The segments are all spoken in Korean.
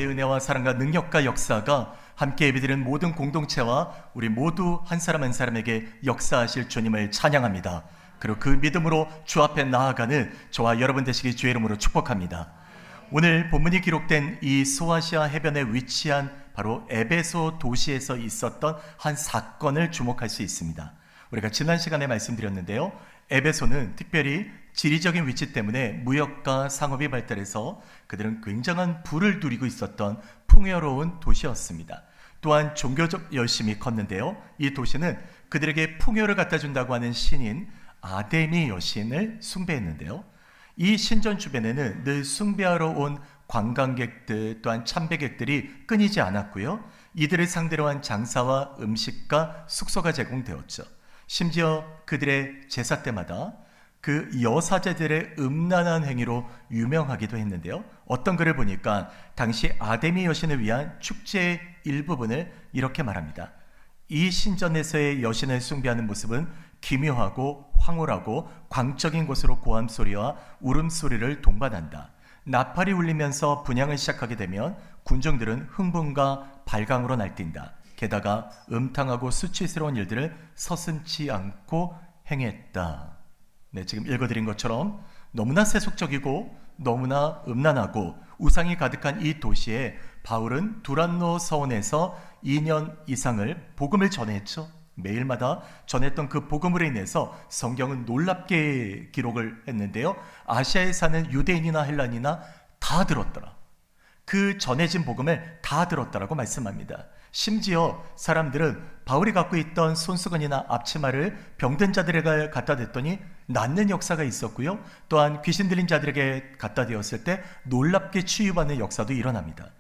아버지의 은혜와 사랑과 능력과 역사가 함께 예배드리는 모든 공동체와 우리 모두 한 사람 한 사람에게 역사하실 주님을 찬양합니다. 그리고 그 믿음으로 주 앞에 나아가는 저와 여러분 되시기 주의 이름으로 축복합니다. 오늘 본문이 기록된 이 소아시아 해변에 위치한 바로 에베소 도시에서 있었던 한 사건을 주목할 수 있습니다. 우리가 지난 시간에 말씀드렸는데요, 에베소는 특별히 지리적인 위치 때문에 무역과 상업이 발달해서 그들은 굉장한 부를 누리고 있었던 풍요로운 도시였습니다. 또한 종교적 열심이 컸는데요, 이 도시는 그들에게 풍요를 갖다 준다고 하는 신인 아데미 여신을 숭배했는데요, 이 신전 주변에는 늘 숭배하러 온 관광객들 또한 참배객들이 끊이지 않았고요, 이들을 상대로 한 장사와 음식과 숙소가 제공되었죠. 심지어 그들의 제사 때마다 그 여사제들의 음란한 행위로 유명하기도 했는데요, 어떤 글을 보니까 당시 아데미 여신을 위한 축제의 일부분을 이렇게 말합니다. 이 신전에서의 여신을 숭배하는 모습은 기묘하고 황홀하고 광적인 곳으로 고함소리와 울음소리를 동반한다. 나팔이 울리면서 분향을 시작하게 되면 군중들은 흥분과 발광으로 날뛴다. 게다가 음탕하고 수치스러운 일들을 서슴지 않고 행했다. 네, 지금 읽어드린 것처럼 너무나 세속적이고 너무나 음란하고 우상이 가득한 이 도시에 바울은 두란노 서원에서 2년 이상을 복음을 전했죠. 매일마다 전했던 그 복음으로 인해서 성경은 놀랍게 기록을 했는데요, 아시아에 사는 유대인이나 헬란이나 다 들었더라. 그 전해진 복음을 다 들었다라고 말씀합니다. 심지어 사람들은 바울이 갖고 있던 손수건이나 앞치마를 병든 자들에게 갖다 댔더니 낫는 역사가 있었고요, 또한 귀신 들린 자들에게 갖다 대었을 때 놀랍게 치유받는 역사도 일어납니다.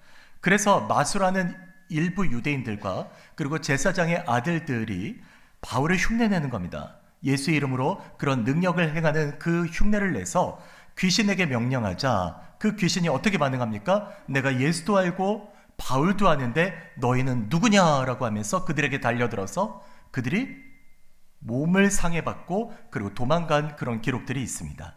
그래서 마술하는 일부 유대인들과 그리고 제사장의 아들들이 바울을 흉내내는 겁니다. 예수 이름으로 그런 능력을 행하는 그 흉내를 내서 귀신에게 명령하자 그 귀신이 어떻게 반응합니까? 내가 예수도 알고 바울도 아는데 너희는 누구냐라고 하면서 그들에게 달려들어서 그들이 몸을 상해받고 그리고 도망간 그런 기록들이 있습니다.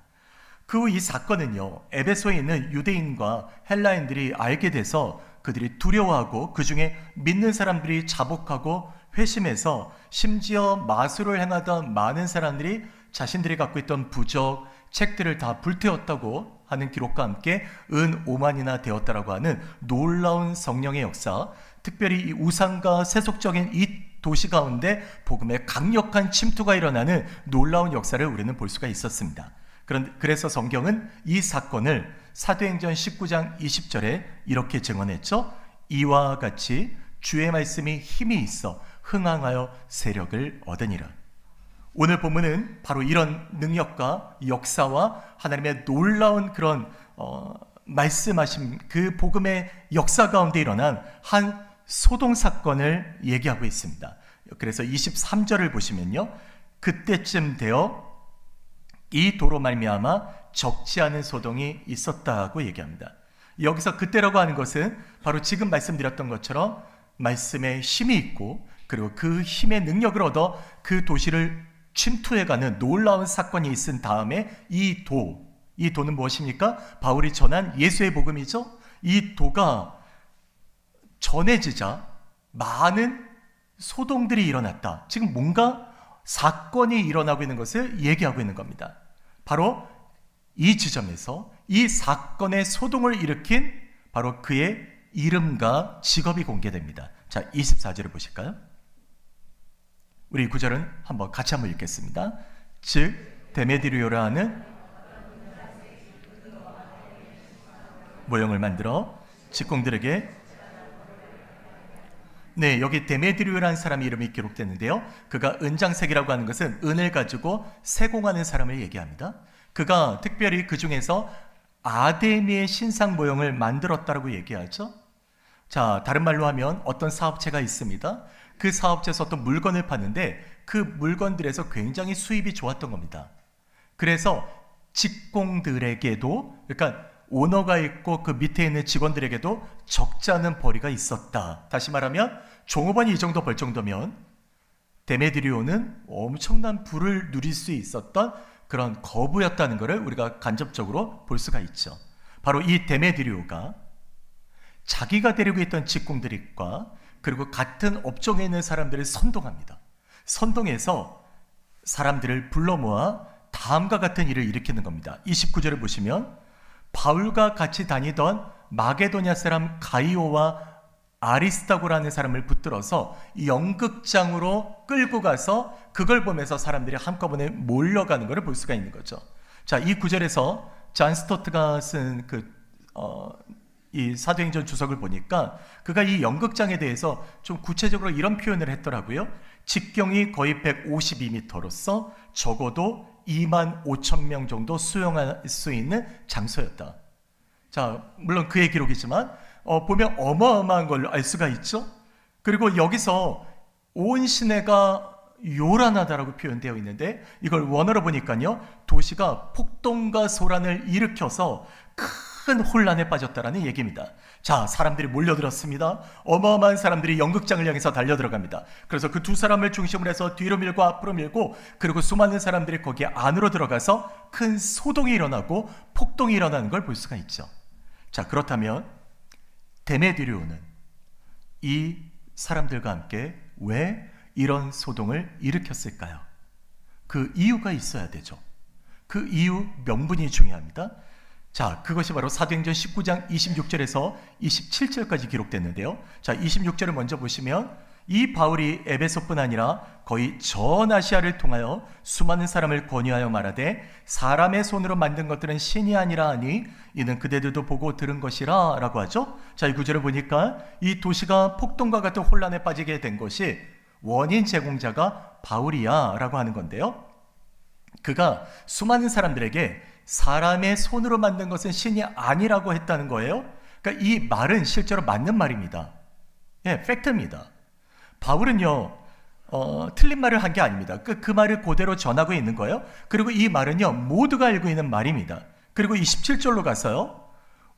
그 후 이 사건은요, 에베소에 있는 유대인과 헬라인들이 알게 돼서 그들이 두려워하고 그 중에 믿는 사람들이 자복하고 회심해서 심지어 마술을 행하던 많은 사람들이 자신들이 갖고 있던 부적, 책들을 다 불태웠다고 하는 기록과 함께 은 5만이나 되었다라고 하는 놀라운 성령의 역사, 특별히 이 우상과 세속적인 이 도시 가운데 복음의 강력한 침투가 일어나는 놀라운 역사를 우리는 볼 수가 있었습니다. 그래서 성경은 이 사건을 사도행전 19장 20절에 이렇게 증언했죠. 이와 같이 주의 말씀이 힘이 있어 흥황하여 세력을 얻으니라. 오늘 본문은 바로 이런 능력과 역사와 하나님의 놀라운 그런 말씀하신 그 복음의 역사 가운데 일어난 한 소동 사건을 얘기하고 있습니다. 그래서 23절을 보시면요, 그때쯤 되어 이 도로 말미암아 적지 않은 소동이 있었다고 얘기합니다. 여기서 그때라고 하는 것은 바로 지금 말씀드렸던 것처럼 말씀에 힘이 있고 그리고 그 힘의 능력을 얻어 그 도시를 침투해가는 놀라운 사건이 있은 다음에 이 도는 무엇입니까? 바울이 전한 예수의 복음이죠. 이 도가 전해지자 많은 소동들이 일어났다. 지금 뭔가 사건이 일어나고 있는 것을 얘기하고 있는 겁니다. 바로 이 지점에서 이 사건의 소동을 일으킨 바로 그의 이름과 직업이 공개됩니다. 자, 24절을 보실까요? 우리 구절은 같이 한번 읽겠습니다. 즉 데메드리오라 하는 모형을 만들어 직공들에게, 네, 여기 데메드리오라는 사람의 이름이 기록되는데요, 그가 은장색이라고 하는 것은 은을 가지고 세공하는 사람을 얘기합니다. 그가 특별히 그 중에서 아데미의 신상 모형을 만들었다고 얘기하죠. 자, 다른 말로 하면 어떤 사업체가 있습니다. 그 사업체에서 어떤 물건을 파는데 그 물건들에서 굉장히 수입이 좋았던 겁니다. 그래서 직공들에게도, 그러니까 오너가 있고 그 밑에 있는 직원들에게도 적지 않은 벌이가 있었다. 다시 말하면 종업원이 이 정도 벌 정도면 데메드리오는 엄청난 부를 누릴 수 있었던 그런 거부였다는 것을 우리가 간접적으로 볼 수가 있죠. 바로 이 데메드리오가 자기가 데리고 있던 직공들과 그리고 같은 업종에 있는 사람들을 선동합니다. 선동해서 사람들을 불러 모아 다음과 같은 일을 일으키는 겁니다. 29절을 보시면 바울과 같이 다니던 마게도냐 사람 가이오와 아리스타고라는 사람을 붙들어서 연극장으로 끌고 가서 그걸 보면서 사람들이 한꺼번에 몰려가는 것을 볼 수가 있는 거죠. 자, 이 구절에서 존 스토트가 쓴 이 사도행전 주석을 보니까 그가 이 연극장에 대해서 좀 구체적으로 이런 표현을 했더라고요. 직경이 거의 152m로서 적어도 2만 5천 명 정도 수용할 수 있는 장소였다. 자, 물론 그의 기록이지만 보면 어마어마한 걸 알 수가 있죠. 그리고 여기서 온 시내가 요란하다라고 표현되어 있는데 이걸 원어로 보니까요, 도시가 폭동과 소란을 일으켜서 큰 혼란에 빠졌다라는 얘기입니다. 자, 사람들이 몰려들었습니다. 어마어마한 사람들이 연극장을 향해서 달려들어갑니다. 그래서 그 두 사람을 중심으로 해서 뒤로 밀고 앞으로 밀고, 그리고 수많은 사람들이 거기 안으로 들어가서 큰 소동이 일어나고 폭동이 일어나는 걸 볼 수가 있죠. 자, 그렇다면 데메드리오는 이 사람들과 함께 왜 이런 소동을 일으켰을까요? 그 이유가 있어야 되죠. 그 이유 명분이 중요합니다. 자, 그것이 바로 사도행전 19장 26절에서 27절까지 기록됐는데요. 자, 26절을 먼저 보시면 이 바울이 에베소뿐 아니라 거의 전 아시아를 통하여 수많은 사람을 권유하여 말하되 사람의 손으로 만든 것들은 신이 아니라 하니 이는 그대들도 보고 들은 것이라 라고 하죠. 자, 이 구절을 보니까 이 도시가 폭동과 같은 혼란에 빠지게 된 것이 원인 제공자가 바울이야 라고 하는 건데요. 그가 수많은 사람들에게 사람의 손으로 만든 것은 신이 아니라고 했다는 거예요. 그러니까 이 말은 실제로 맞는 말입니다. 예, 팩트입니다. 바울은요, 틀린 말을 한 게 아닙니다. 그 말을 그대로 전하고 있는 거예요. 그리고 이 말은요, 모두가 알고 있는 말입니다. 그리고 27절로 가서요,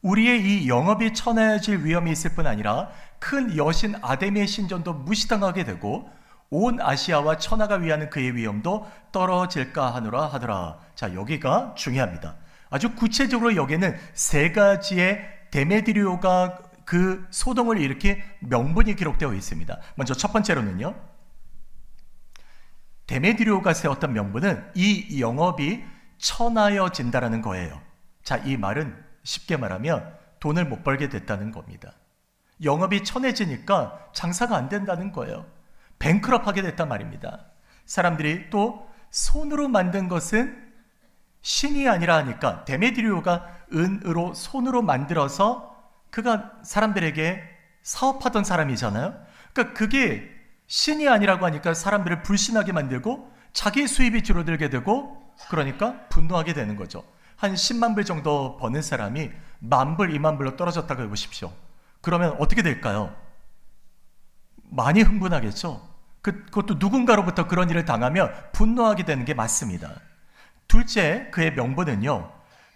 우리의 이 영업이 천하여질 위험이 있을 뿐 아니라 큰 여신 아데미의 신전도 무시당하게 되고 온 아시아와 천하가 위하는 그의 위엄도 떨어질까 하노라 하더라. 자, 여기가 중요합니다. 아주 구체적으로 여기는 세 가지의 데메드리오가 그 소동을 일으킨 명분이 기록되어 있습니다. 먼저 첫 번째로는요, 데메드리오가 세웠던 명분은 이 영업이 천하여진다라는 거예요. 자, 이 말은 쉽게 말하면 돈을 못 벌게 됐다는 겁니다. 영업이 천해지니까 장사가 안 된다는 거예요. 뱅크럽하게 됐단 말입니다. 사람들이 또 손으로 만든 것은 신이 아니라 하니까 데메드리오가 은으로 손으로 만들어서 그가 사람들에게 사업하던 사람이잖아요. 그러니까 그게 신이 아니라고 하니까 사람들을 불신하게 만들고 자기 수입이 줄어들게 되고, 그러니까 분노하게 되는 거죠. 한 10만 불 정도 버는 사람이 10,000불, 20,000불로 떨어졌다고 해보십시오. 그러면 어떻게 될까요? 많이 흥분하겠죠. 그것도 누군가로부터 그런 일을 당하면 분노하게 되는 게 맞습니다. 둘째, 그의 명분은요,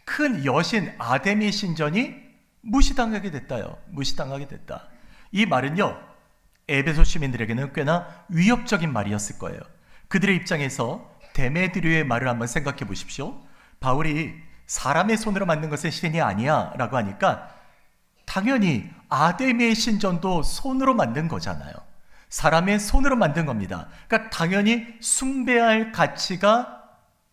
큰 여신 아데미 신전이 무시당하게 됐다요. 무시당하게 됐다. 이 말은요, 에베소 시민들에게는 꽤나 위협적인 말이었을 거예요. 그들의 입장에서 데메드리오의 말을 한번 생각해 보십시오. 바울이 사람의 손으로 만든 것은 신이 아니야 라고 하니까 당연히 아데미의 신전도 손으로 만든 거잖아요. 사람의 손으로 만든 겁니다. 그러니까 당연히 숭배할 가치가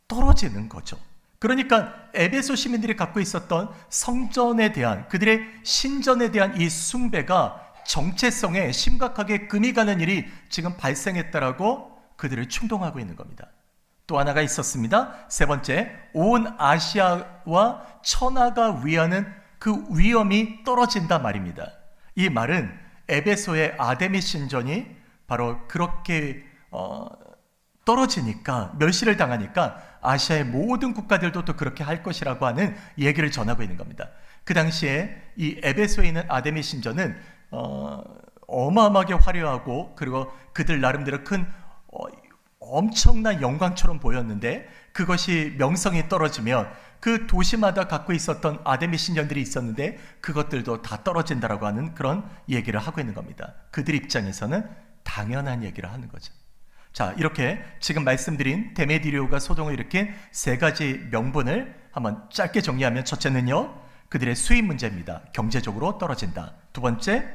떨어지는 거죠. 그러니까 에베소 시민들이 갖고 있었던 성전에 대한, 그들의 신전에 대한 이 숭배가 정체성에 심각하게 금이 가는 일이 지금 발생했다라고 그들을 충동하고 있는 겁니다. 또 하나가 있었습니다. 세 번째, 온 아시아와 천하가 위하는 그 위엄이 떨어진다 말입니다. 이 말은 에베소의 아데미 신전이 바로 그렇게 떨어지니까, 멸시를 당하니까 아시아의 모든 국가들도 또 그렇게 할 것이라고 하는 얘기를 전하고 있는 겁니다. 그 당시에 이 에베소에 있는 아데미 신전은 어마어마하게 화려하고, 그리고 그들 나름대로 큰 엄청난 영광처럼 보였는데, 그것이 명성이 떨어지면 그 도시마다 갖고 있었던 아데미 신전들이 있었는데 그것들도 다 떨어진다라고 하는 그런 얘기를 하고 있는 겁니다. 그들 입장에서는 당연한 얘기를 하는 거죠. 자, 이렇게 지금 말씀드린 데메드리오가 소동을 일으킨 세 가지 명분을 한번 짧게 정리하면, 첫째는요, 그들의 수입 문제입니다. 경제적으로 떨어진다. 두 번째,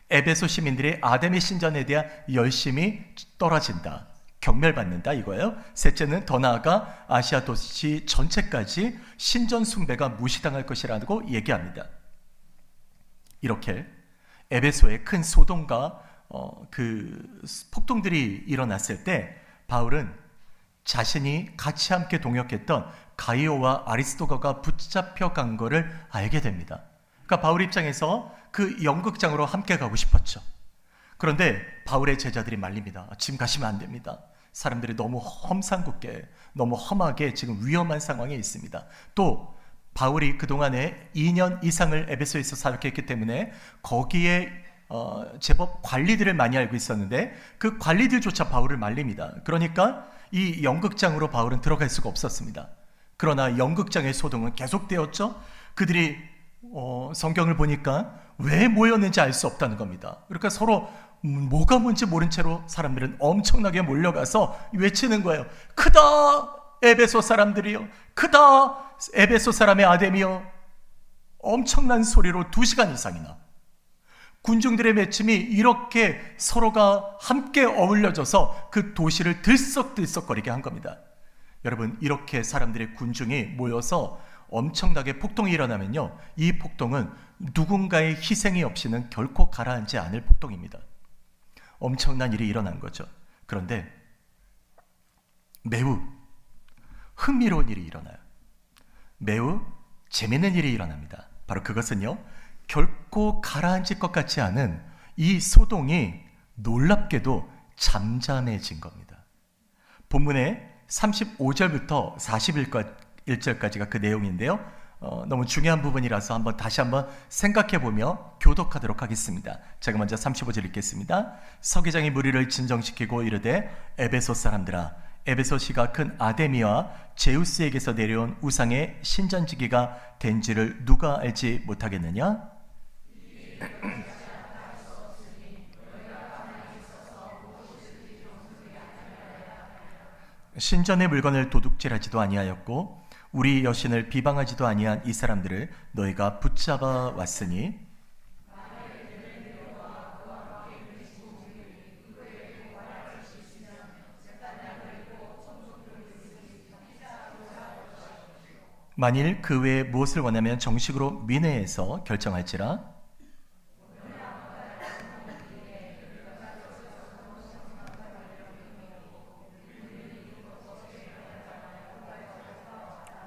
에베소 시민들의 아데미 신전에 대한 열심이 떨어진다. 경멸받는다 이거예요. 셋째는 더 나아가 아시아 도시 전체까지 신전 숭배가 무시당할 것이라고 얘기합니다. 이렇게 에베소에 큰 소동과 그 폭동들이 일어났을 때 바울은 자신이 같이 함께 동역했던 가이오와 아리스토거가 붙잡혀 간 거를 알게 됩니다. 그러니까 바울 입장에서 그 연극장으로 함께 가고 싶었죠. 그런데 바울의 제자들이 말립니다. 지금 가시면 안 됩니다. 사람들이 너무 험상궂게, 너무 험하게 지금 위험한 상황에 있습니다. 또 바울이 그동안에 2년 이상을 에베소에서 사역했기 때문에 거기에 제법 관리들을 많이 알고 있었는데 그 관리들조차 바울을 말립니다. 그러니까 이 연극장으로 바울은 들어갈 수가 없었습니다. 그러나 연극장의 소동은 계속되었죠. 그들이 성경을 보니까 왜 모였는지 알 수 없다는 겁니다. 그러니까 서로 뭐가 뭔지 모른 채로 사람들은 엄청나게 몰려가서 외치는 거예요. 크다 에베소 사람들이요, 크다 에베소 사람의 아데미요. 엄청난 소리로 2시간 이상이나 군중들의 외침이 이렇게 서로가 함께 어울려져서 그 도시를 들썩들썩거리게 한 겁니다. 여러분, 이렇게 사람들의 군중이 모여서 엄청나게 폭동이 일어나면요, 이 폭동은 누군가의 희생이 없이는 결코 가라앉지 않을 폭동입니다. 엄청난 일이 일어난 거죠. 그런데 매우 흥미로운 일이 일어나요. 매우 재밌는 일이 일어납니다. 바로 그것은요, 결코 가라앉을 것 같지 않은 이 소동이 놀랍게도 잠잠해진 겁니다. 본문의 35절부터 41절까지가 그 내용인데요, 너무 중요한 부분이라서 다시 한번 생각해보며 교독하도록 하겠습니다. 제가 먼저 35절 읽겠습니다. 서기장이 무리를 진정시키고 이르되 에베소 사람들아, 에베소시가 큰 아데미와 제우스에게서 내려온 우상의 신전지기가 된지를 누가 알지 못하겠느냐? 신전의 물건을 도둑질하지도 아니하였고 우리 여신을 비방하지도 아니한 이 사람들을 너희가 붙잡아 왔으니 만일 그 외에 무엇을 원하면 정식으로 민회에서 결정할지라.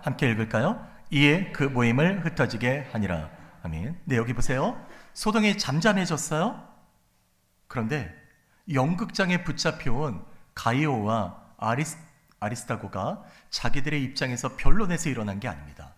함께 읽을까요? 이에 그 모임을 흩어지게 하니라. 아멘. 네, 여기 보세요. 소동이 잠잠해졌어요. 그런데 연극장에 붙잡혀온 가이오와 아리스타고가 자기들의 입장에서 변론에서 일어난 게 아닙니다.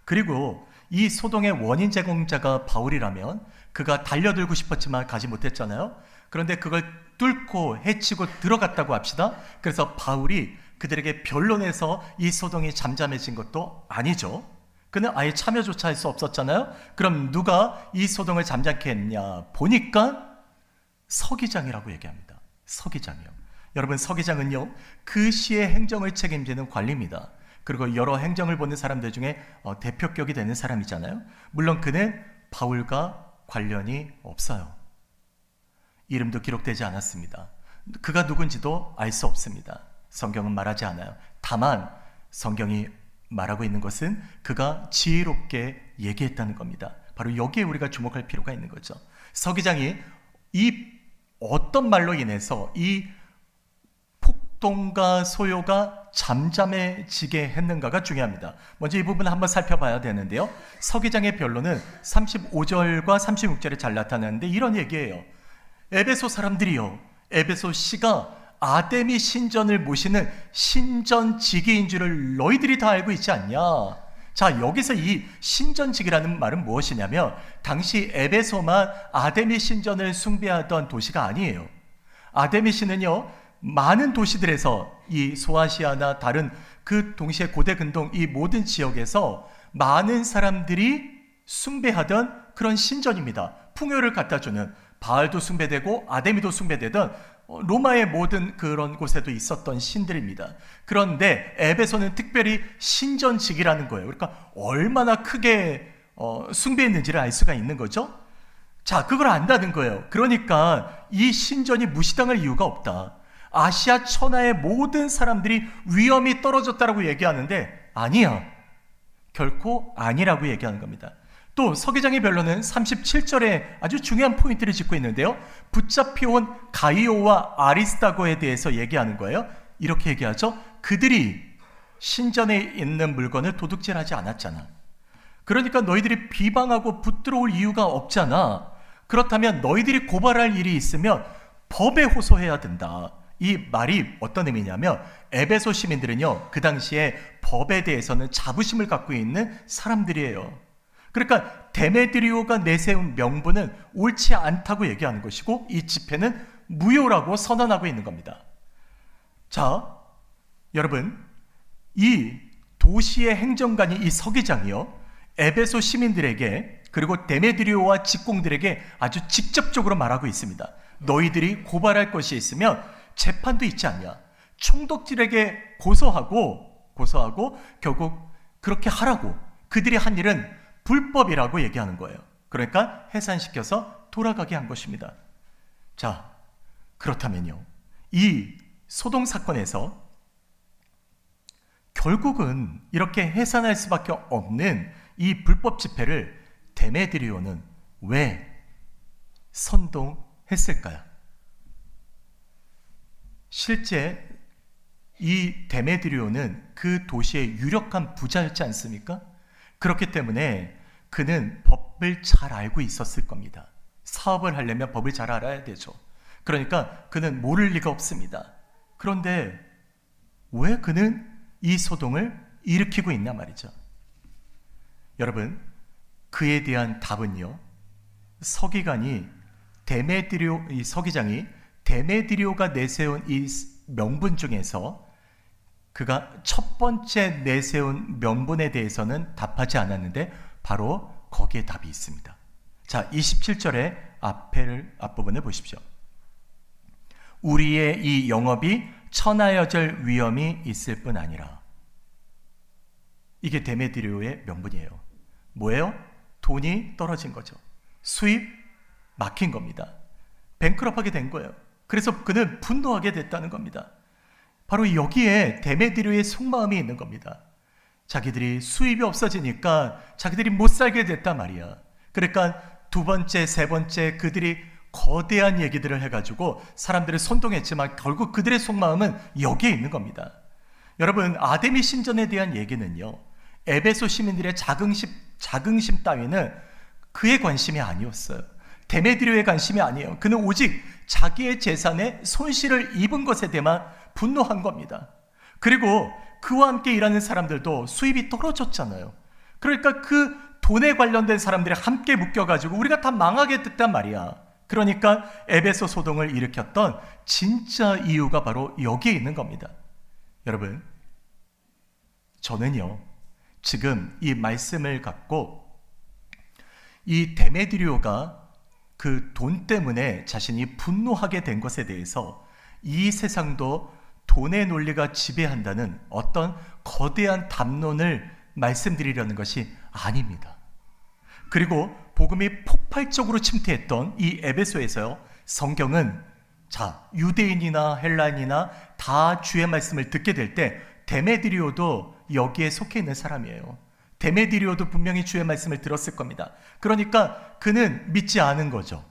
그리고 이 소동의 원인 제공자가 바울이라면 그가 달려들고 싶었지만 가지 못했잖아요. 그런데 그걸 뚫고 해치고 들어갔다고 합시다. 그래서 바울이 그들에게 변론해서 이 소동이 잠잠해진 것도 아니죠. 그는 아예 참여조차 할 수 없었잖아요. 그럼 누가 이 소동을 잠잠케 했냐? 보니까 서기장이라고 얘기합니다. 서기장이요. 여러분, 서기장은요, 그 시의 행정을 책임지는 관리입니다. 그리고 여러 행정을 보는 사람들 중에 대표격이 되는 사람이잖아요. 물론 그는 바울과 관련이 없어요. 이름도 기록되지 않았습니다. 그가 누군지도 알 수 없습니다. 성경은 말하지 않아요. 다만 성경이 말하고 있는 것은 그가 지혜롭게 얘기했다는 겁니다. 바로 여기에 우리가 주목할 필요가 있는 거죠. 서기장이 이 어떤 말로 인해서 이 폭동과 소요가 잠잠해지게 했는가가 중요합니다. 먼저 이 부분을 한번 살펴봐야 되는데요, 서기장의 변론은 35절과 36절에 잘 나타나는데 이런 얘기예요. 에베소 사람들이요, 에베소시가 아데미 신전을 모시는 신전지기인 줄을 너희들이 다 알고 있지 않냐? 자, 여기서 이 신전지기라는 말은 무엇이냐면 당시 에베소만 아데미 신전을 숭배하던 도시가 아니에요. 아데미 신은요, 많은 도시들에서 이 소아시아나 다른 그 동시에 고대 근동 이 모든 지역에서 많은 사람들이 숭배하던 그런 신전입니다. 풍요를 갖다주는, 바알도 숭배되고 아데미도 숭배되던 로마의 모든 그런 곳에도 있었던 신들입니다. 그런데 에베소는 특별히 신전지기라는 거예요. 그러니까 얼마나 크게 숭배했는지를 알 수가 있는 거죠. 자, 그걸 안다는 거예요. 그러니까 이 신전이 무시당할 이유가 없다. 아시아 천하의 모든 사람들이 위험이 떨어졌다라고 얘기하는데 아니야. 결코 아니라고 얘기하는 겁니다. 또 서기장의 변론은 37절에 아주 중요한 포인트를 짚고 있는데요. 붙잡혀온 가이오와 아리스다고에 대해서 얘기하는 거예요. 이렇게 얘기하죠. 그들이 신전에 있는 물건을 도둑질하지 않았잖아. 그러니까 너희들이 비방하고 붙들어올 이유가 없잖아. 그렇다면 너희들이 고발할 일이 있으면 법에 호소해야 된다. 이 말이 어떤 의미냐면 에베소 시민들은요, 그 당시에 법에 대해서는 자부심을 갖고 있는 사람들이에요. 그러니까 데메드리오가 내세운 명분은 옳지 않다고 얘기하는 것이고 이 집회는 무효라고 선언하고 있는 겁니다. 자, 여러분, 이 도시의 행정관이 이 서기장이요, 에베소 시민들에게 그리고 데메드리오와 직공들에게 아주 직접적으로 말하고 있습니다. 너희들이 고발할 것이 있으면 재판도 있지 않냐. 총독들에게 고소하고 결국 그렇게 하라고. 그들이 한 일은 불법이라고 얘기하는 거예요. 그러니까 해산시켜서 돌아가게 한 것입니다. 자, 그렇다면요, 이 소동 사건에서 결국은 이렇게 해산할 수밖에 없는 이 불법 집회를 데메드리오는 왜 선동했을까요? 실제 이 데메드리오는 그 도시의 유력한 부자였지 않습니까? 그렇기 때문에 그는 법을 잘 알고 있었을 겁니다. 사업을 하려면 법을 잘 알아야 되죠. 그러니까 그는 모를 리가 없습니다. 그런데 왜 그는 이 소동을 일으키고 있나 말이죠. 여러분, 그에 대한 답은요, 이 서기장이 데메드리오가 내세운 이 명분 중에서 그가 첫 번째 내세운 명분에 대해서는 답하지 않았는데 바로 거기에 답이 있습니다. 자, 27절의 앞부분을 보십시오. 우리의 이 영업이 천하여절 위험이 있을 뿐 아니라. 이게 데메드리오의 명분이에요. 뭐예요? 돈이 떨어진 거죠. 수입 막힌 겁니다. 뱅크럽하게 된 거예요. 그래서 그는 분노하게 됐다는 겁니다. 바로 여기에 데메드리오의 속마음이 있는 겁니다. 자기들이 수입이 없어지니까 자기들이 못 살게 됐단 말이야. 그러니까 두 번째, 세 번째 그들이 거대한 얘기들을 해가지고 사람들을 선동했지만 결국 그들의 속마음은 여기에 있는 겁니다. 여러분, 아데미 신전에 대한 얘기는요, 에베소 시민들의 자긍심 따위는 그의 관심이 아니었어요. 데메드리오의 관심이 아니에요. 그는 오직 자기의 재산에 손실을 입은 것에 대해만 분노한 겁니다. 그리고 그와 함께 일하는 사람들도 수입이 떨어졌잖아요. 그러니까 그 돈에 관련된 사람들이 함께 묶여가지고 우리가 다 망하게 됐단 말이야. 그러니까 에베소 소동을 일으켰던 진짜 이유가 바로 여기에 있는 겁니다. 여러분, 저는요, 지금 이 말씀을 갖고 이 데메드리오가 그 돈 때문에 자신이 분노하게 된 것에 대해서 이 세상도 돈의 논리가 지배한다는 어떤 거대한 담론을 말씀드리려는 것이 아닙니다. 그리고 복음이 폭발적으로 침투했던 이 에베소에서요, 성경은 유대인이나 헬라인이나 다 주의 말씀을 듣게 될 때 데메드리오도 여기에 속해 있는 사람이에요. 데메드리오도 분명히 주의 말씀을 들었을 겁니다. 그러니까 그는 믿지 않은 거죠.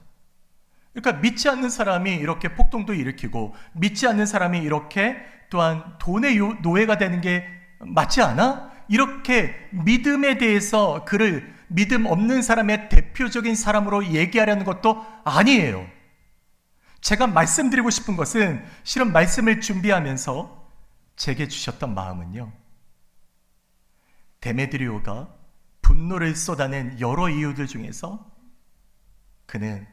그러니까 믿지 않는 사람이 이렇게 폭동도 일으키고 믿지 않는 사람이 이렇게 또한 돈의 노예가 되는 게 맞지 않아? 이렇게 믿음에 대해서 그를 믿음 없는 사람의 대표적인 사람으로 얘기하려는 것도 아니에요. 제가 말씀드리고 싶은 것은 실은 말씀을 준비하면서 제게 주셨던 마음은요, 데메드리오가 분노를 쏟아낸 여러 이유들 중에서 그는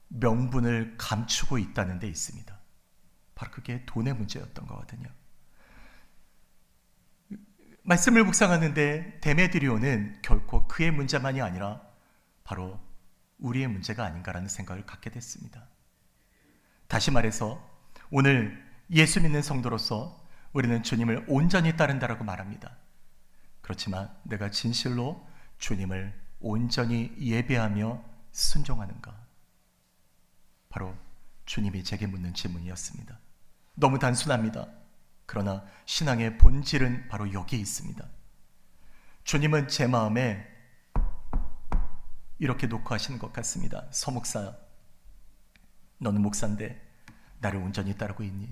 명분을 감추고 있다는 데 있습니다. 바로 그게 돈의 문제였던 거거든요. 말씀을 묵상하는데 데메드리오는 결코 그의 문제만이 아니라 바로 우리의 문제가 아닌가라는 생각을 갖게 됐습니다. 다시 말해서 오늘 예수 믿는 성도로서 우리는 주님을 온전히 따른다라고 말합니다. 그렇지만 내가 진실로 주님을 온전히 예배하며 순종하는가? 바로 주님이 제게 묻는 질문이었습니다. 너무 단순합니다. 그러나 신앙의 본질은 바로 여기에 있습니다. 주님은 제 마음에 이렇게 놓고 하시는 것 같습니다. 서목사, 너는 목사인데 나를 온전히 따르고 있니?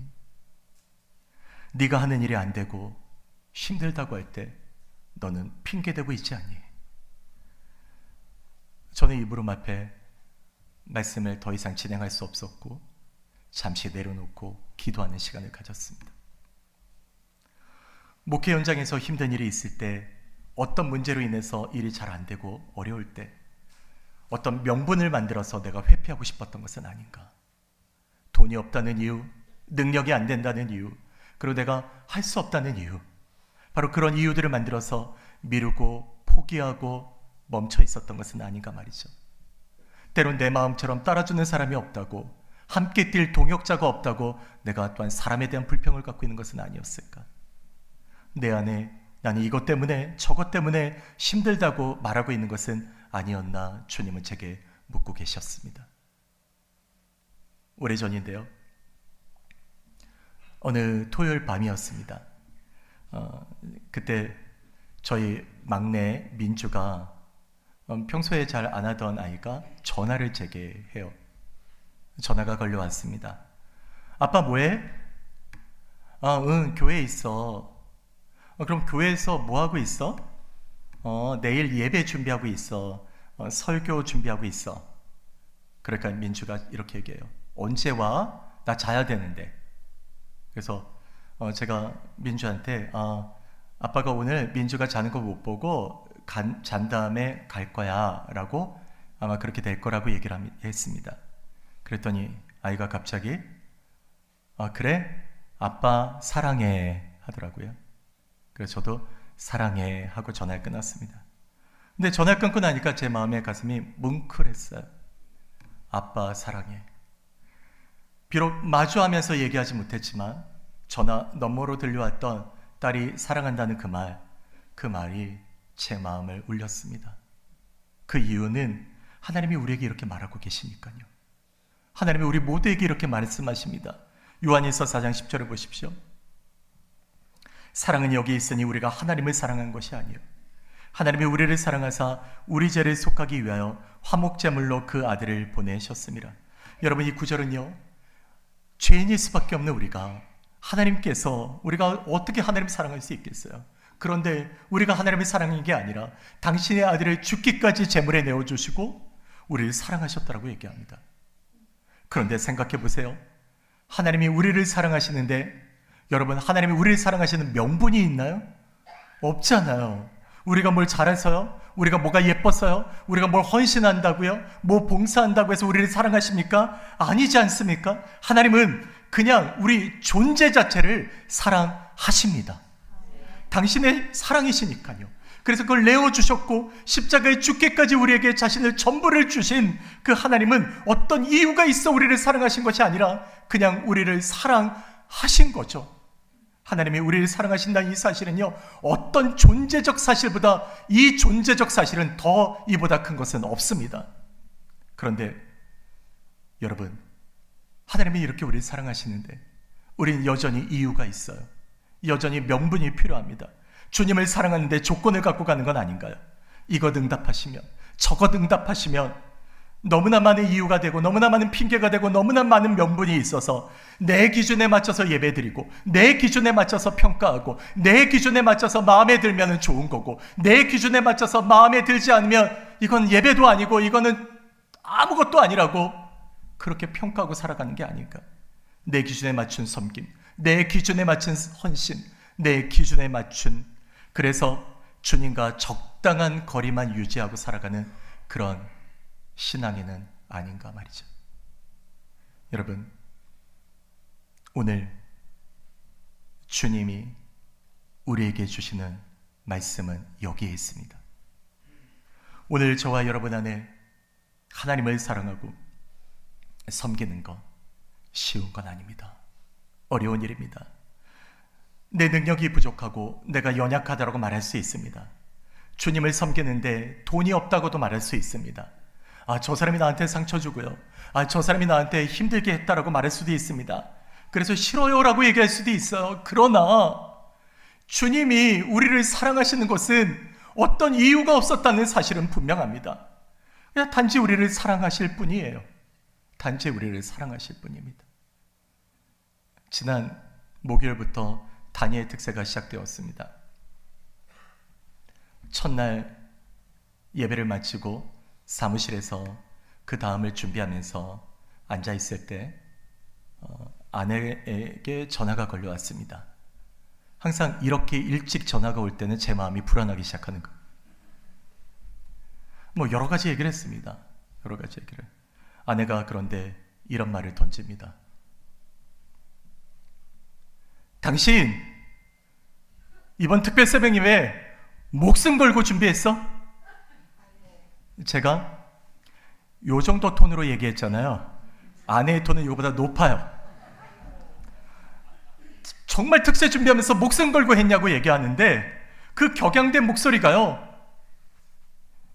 네가 하는 일이 안 되고 힘들다고 할 때 너는 핑계대고 있지 않니? 저는 이 무릎 앞에 말씀을 더 이상 진행할 수 없었고 잠시 내려놓고 기도하는 시간을 가졌습니다. 목회 현장에서 힘든 일이 있을 때, 어떤 문제로 인해서 일이 잘 안 되고 어려울 때 어떤 명분을 만들어서 내가 회피하고 싶었던 것은 아닌가? 돈이 없다는 이유, 능력이 안 된다는 이유, 그리고 내가 할 수 없다는 이유, 바로 그런 이유들을 만들어서 미루고 포기하고 멈춰 있었던 것은 아닌가 말이죠. 때론 내 마음처럼 따라주는 사람이 없다고, 함께 뛸 동역자가 없다고 내가 또한 사람에 대한 불평을 갖고 있는 것은 아니었을까? 내 안에 나는 이것 때문에 저것 때문에 힘들다고 말하고 있는 것은 아니었나? 주님은 제게 묻고 계셨습니다. 오래전인데요, 어느 토요일 밤이었습니다. 그때 저희 막내 민주가 평소에 잘 안 하던 아이가 전화를 제게 해요. 전화가 걸려왔습니다. 아빠 뭐해? 응, 교회에 있어. 그럼 교회에서 뭐 하고 있어? 내일 예배 준비하고 있어. 설교 준비하고 있어. 그러니까 민주가 이렇게 얘기해요. 언제 와? 나 자야 되는데. 그래서 제가 민주한테 아빠가 오늘 민주가 자는 거 못 보고 잔 다음에 갈 거야 라고, 아마 그렇게 될 거라고 얘기를 했습니다. 그랬더니 아이가 갑자기 그래? 아빠 사랑해 하더라고요. 그래서 저도 사랑해 하고 전화를 끊었습니다. 근데 전화를 끊고 나니까 제 마음의 가슴이 뭉클했어요. 아빠 사랑해. 비록 마주하면서 얘기하지 못했지만 전화 너머로 들려왔던 딸이 사랑한다는 그 말이 제 마음을 울렸습니다. 그 이유는 하나님이 우리에게 이렇게 말하고 계시니까요. 하나님이 우리 모두에게 이렇게 말씀하십니다. 요한일서 4장 10절을 보십시오. 사랑은 여기 있으니 우리가 하나님을 사랑한 것이 아니요 하나님이 우리를 사랑하사 우리 죄를 속하기 위하여 화목제물로 그 아들을 보내셨습니다. 여러분, 이 구절은요, 죄인일 수밖에 없는 우리가, 하나님께서 우리가 어떻게 하나님을 사랑할 수 있겠어요? 그런데 우리가 하나님을 사랑한 게 아니라 당신의 아들을 죽기까지 제물에 내어주시고 우리를 사랑하셨다라고 얘기합니다. 그런데 생각해 보세요. 하나님이 우리를 사랑하시는데, 여러분, 하나님이 우리를 사랑하시는 명분이 있나요? 없잖아요. 우리가 뭘 잘해서요? 우리가 뭐가 예뻐서요? 우리가 뭘 헌신한다고요? 뭐 봉사한다고 해서 우리를 사랑하십니까? 아니지 않습니까? 하나님은 그냥 우리 존재 자체를 사랑하십니다. 당신의 사랑이시니까요. 그래서 그걸 내어주셨고 십자가에 죽기까지 우리에게 자신을 전부를 주신 그 하나님은 어떤 이유가 있어 우리를 사랑하신 것이 아니라 그냥 우리를 사랑하신 거죠. 하나님이 우리를 사랑하신다는 이 사실은요, 어떤 존재적 사실보다 이 존재적 사실은 더 이보다 큰 것은 없습니다. 그런데 여러분, 하나님이 이렇게 우리를 사랑하시는데 우리는 여전히 이유가 있어요. 여전히 명분이 필요합니다. 주님을 사랑하는데 조건을 갖고 가는 건 아닌가요? 이것 응답하시면, 저것 응답하시면 너무나 많은 이유가 되고 너무나 많은 핑계가 되고 너무나 많은 명분이 있어서 내 기준에 맞춰서 예배드리고 내 기준에 맞춰서 평가하고 내 기준에 맞춰서 마음에 들면 좋은 거고 내 기준에 맞춰서 마음에 들지 않으면 이건 예배도 아니고 이거는 아무것도 아니라고 그렇게 평가하고 살아가는 게 아닌가. 내 기준에 맞춘 섬김, 내 기준에 맞춘 헌신, 내 기준에 맞춘, 그래서 주님과 적당한 거리만 유지하고 살아가는 그런 신앙에는 아닌가 말이죠. 여러분, 오늘 주님이 우리에게 주시는 말씀은 여기에 있습니다. 오늘 저와 여러분 안에 하나님을 사랑하고 섬기는 것 쉬운 건 아닙니다. 어려운 일입니다. 내 능력이 부족하고 내가 연약하다고 말할 수 있습니다. 주님을 섬기는데 돈이 없다고도 말할 수 있습니다. 저 사람이 나한테 상처 주고요, 저 사람이 나한테 힘들게 했다라고 말할 수도 있습니다. 그래서 싫어요라고 얘기할 수도 있어요. 그러나 주님이 우리를 사랑하시는 것은 어떤 이유가 없었다는 사실은 분명합니다. 그냥 단지 우리를 사랑하실 뿐이에요. 단지 우리를 사랑하실 뿐입니다. 지난 목요일부터 다니엘 특세가 시작되었습니다. 첫날 예배를 마치고 사무실에서 그 다음을 준비하면서 앉아있을 때 아내에게 전화가 걸려왔습니다. 항상 이렇게 일찍 전화가 올 때는 제 마음이 불안하기 시작하는 거예요. 여러 가지 얘기를 했습니다. 여러 가지 얘기를. 아내가 그런데 이런 말을 던집니다. 당신 이번 특별 새벽임에 목숨 걸고 준비했어? 제가 요 정도 톤으로 얘기했잖아요. 아내의 톤은 이거보다 높아요. 정말 특세 준비하면서 목숨 걸고 했냐고 얘기하는데 그 격양된 목소리가요,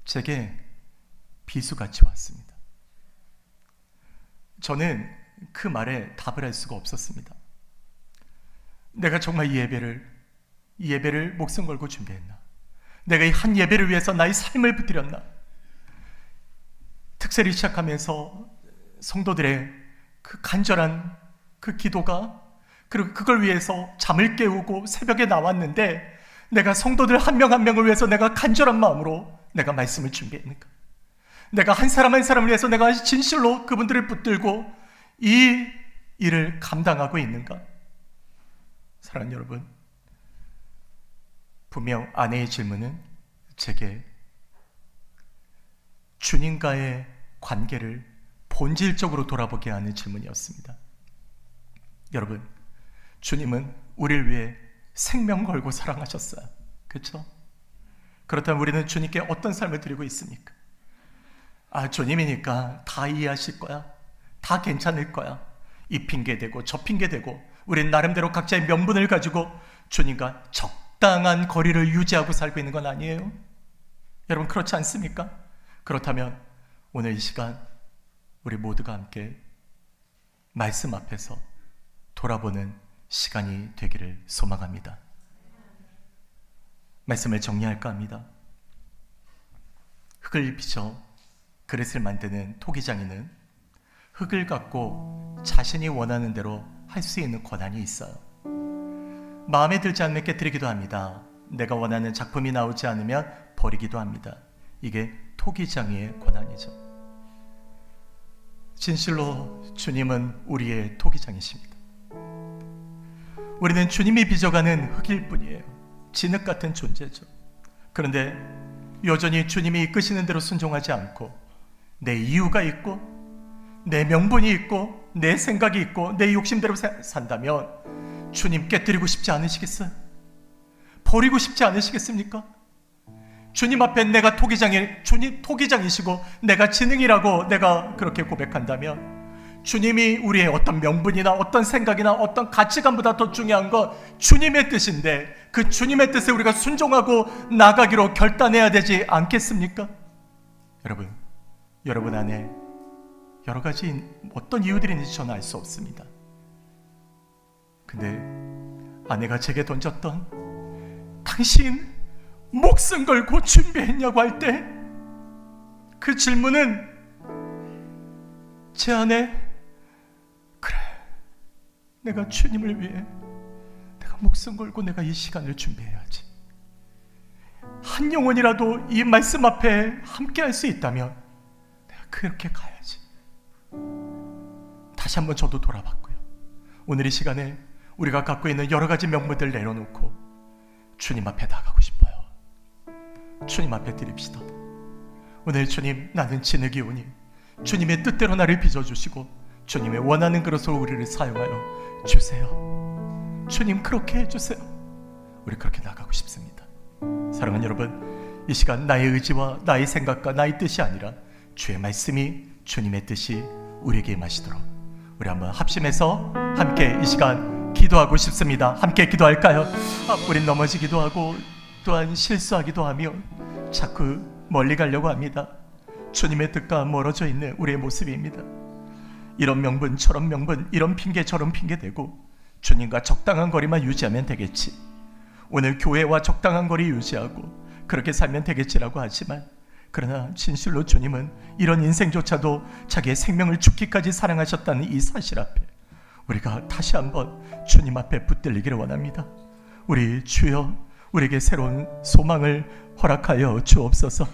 제게 비수같이 왔습니다. 저는 그 말에 답을 할 수가 없었습니다. 내가 정말 이 예배를 목숨 걸고 준비했나? 내가 이 한 예배를 위해서 나의 삶을 붙들였나? 특세를 시작하면서 성도들의 그 간절한 그 기도가, 그리고 그걸 위해서 잠을 깨우고 새벽에 나왔는데 내가 성도들 한 명 한 명을 위해서 내가 간절한 마음으로 내가 말씀을 준비했는가? 내가 한 사람 한 사람을 위해서 내가 진실로 그분들을 붙들고 이 일을 감당하고 있는가? 사랑하는 여러분, 분명 아내의 질문은 제게 주님과의 관계를 본질적으로 돌아보게 하는 질문이었습니다. 여러분, 주님은 우리를 위해 생명 걸고 사랑하셨어요. 그렇죠? 그렇다면 우리는 주님께 어떤 삶을 드리고 있습니까? 주님이니까 다 이해하실 거야, 다 괜찮을 거야, 이 핑계대고 저 핑계대고 우린 나름대로 각자의 명분을 가지고 주님과 적당한 거리를 유지하고 살고 있는 건 아니에요? 여러분, 그렇지 않습니까? 그렇다면 오늘 이 시간 우리 모두가 함께 말씀 앞에서 돌아보는 시간이 되기를 소망합니다. 말씀을 정리할까 합니다. 흙을 빚어 그릇을 만드는 토기장이는 흙을 갖고 자신이 원하는 대로 할 수 있는 권한이 있어요. 마음에 들지 않으면 깨뜨리기도 합니다. 내가 원하는 작품이 나오지 않으면 버리기도 합니다. 이게 토기장이의 권한이죠. 진실로 주님은 우리의 토기장이십니다. 우리는 주님이 빚어가는 흙일 뿐이에요. 진흙 같은 존재죠. 그런데 여전히 주님이 이끄시는 대로 순종하지 않고 내 이유가 있고 내 명분이 있고 내 생각이 있고 내 욕심대로 산다면 주님 깨뜨리고 싶지 않으시겠어요? 버리고 싶지 않으시겠습니까? 주님 앞에 내가 주님 토기장이시고 내가 지능이라고 내가 그렇게 고백한다면 주님이 우리의 어떤 명분이나 어떤 생각이나 어떤 가치관보다 더 중요한 건 주님의 뜻인데 그 주님의 뜻에 우리가 순종하고 나가기로 결단해야 되지 않겠습니까? 여러분 안에 여러 가지 어떤 이유들이 있는지 저는 알 수 없습니다. 근데 아내가 제게 던졌던 당신 목숨 걸고 준비했냐고 할 때 그 질문은 제 안에 그래, 내가 주님을 위해 내가 목숨 걸고 내가 이 시간을 준비해야지. 한 영혼이라도 이 말씀 앞에 함께 할 수 있다면 내가 그렇게 가야지. 다시 한번 저도 돌아봤고요. 오늘 이 시간에 우리가 갖고 있는 여러 가지 명분들 내려놓고 주님 앞에 나가고 싶어요. 주님 앞에 드립시다. 오늘 주님, 나는 진흙이 오니 주님의 뜻대로 나를 빚어주시고 주님의 원하는 그릇으로 우리를 사용하여 주세요. 주님, 그렇게 해주세요. 우리 그렇게 나가고 싶습니다. 사랑하는 여러분, 이 시간 나의 의지와 나의 생각과 나의 뜻이 아니라 주의 말씀이 주님의 뜻이 우리에게 임하시도록 우리 한번 합심해서 함께 이 시간 기도하고 싶습니다. 함께 기도할까요? 우린 넘어지기도 하고 또한 실수하기도 하며 자꾸 멀리 가려고 합니다. 주님의 뜻과 멀어져 있는 우리의 모습입니다. 이런 명분 저런 명분, 이런 핑계 저런 핑계 대고 주님과 적당한 거리만 유지하면 되겠지, 오늘 교회와 적당한 거리 유지하고 그렇게 살면 되겠지라고 하지만, 그러나 진실로 주님은 이런 인생조차도 자기의 생명을 죽기까지 사랑하셨다는 이 사실 앞에 우리가 다시 한번 주님 앞에 붙들리기를 원합니다. 우리 주여, 우리에게 새로운 소망을 허락하여 주옵소서.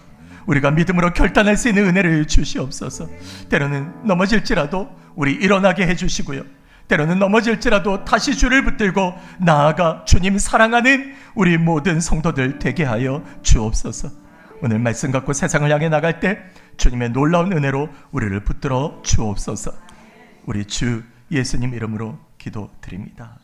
우리가 믿음으로 결단할 수 있는 은혜를 주시옵소서. 때로는 넘어질지라도 우리 일어나게 해주시고요, 때로는 넘어질지라도 다시 주를 붙들고 나아가 주님 사랑하는 우리 모든 성도들 되게 하여 주옵소서. 오늘 말씀 갖고 세상을 향해 나갈 때 주님의 놀라운 은혜로 우리를 붙들어 주옵소서. 우리 주 예수님 이름으로 기도드립니다.